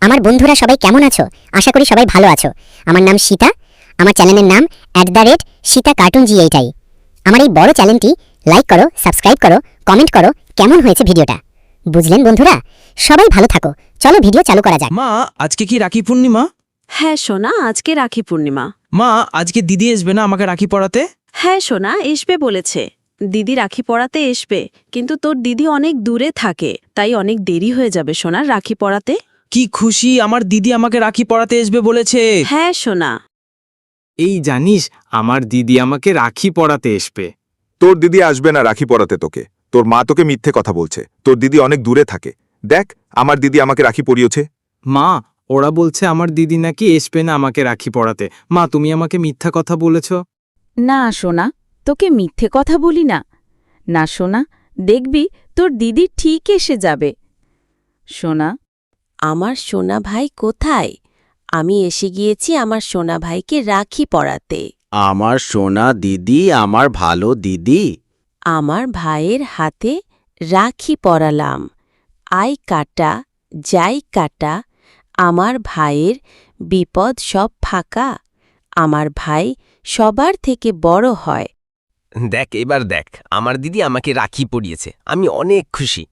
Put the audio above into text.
আমার বন্ধুরা সবাই কেমন আছো? আশা করি সবাই ভালো আছো। আমার নাম সীতা। আমার চ্যানেলের নাম @সীতা কার্টুন এইটাই। আমার এই বড় চ্যানেলটি লাইক করো, সাবস্ক্রাইব করো, কমেন্ট করো কেমন হয়েছে ভিডিওটা। বুঝলেন বন্ধুরা? সবাই ভালো থাকো। চলো ভিডিও চালু করা যাক। মা, আজকে কি রাখি পূর্ণিমা? হ্যাঁ সোনা, আজকে রাখি পূর্ণিমা। মা, আজকে দিদি আসবে না আমাকে রাখি পরাতে? হ্যাঁ সোনা, আসবে বলেছে। দিদি রাখি পরাতে আসবে, কিন্তু তোর দিদি অনেক দূরে থাকে, তাই অনেক দেরি হয়ে যাবে সোনা রাখি পরাতে। কি খুশি, আমার দিদি আমাকে রাখি পরাতে আসবে বলেছে। হ্যাঁ সোনা। এই জানিস, আমার দিদি আমাকে রাখি পরাতে আসবে। তোর দিদি আসবে না রাখি পরাতে তোকে। তোর মা তোকে মিথ্যে কথা বলছে। তোর দিদি অনেক দূরে থাকে। দেখ, আমার দিদি আমাকে রাখি পরিয়েছে। মা, ওরা বলছে আমার দিদি নাকি আসবে না আমাকে রাখি পরাতে। মা, তুমি আমাকে মিথ্যা কথা বলেছ। না সোনা, তোকে মিথ্যে কথা বলি না। না সোনা, দেখবি তোর দিদি ঠিক এসে যাবে। সোনা, আমার সোনা ভাই কোথায়? আমি এসে গিয়েছি আমার সোনা ভাইকে রাখি পরাতে। আমার সোনা দিদি, আমার ভালো দিদি। আমার ভাইয়ের হাতে রাখি পরালাম। আই কাটা, যাই কাটা, আমার ভাইয়ের বিপদ সব ফাঁকা। আমার ভাই সবার থেকে বড় হয়। দেখ, এবার দেখ, আমার দিদি আমাকে রাখি পরিয়েছে। আমি অনেক খুশি।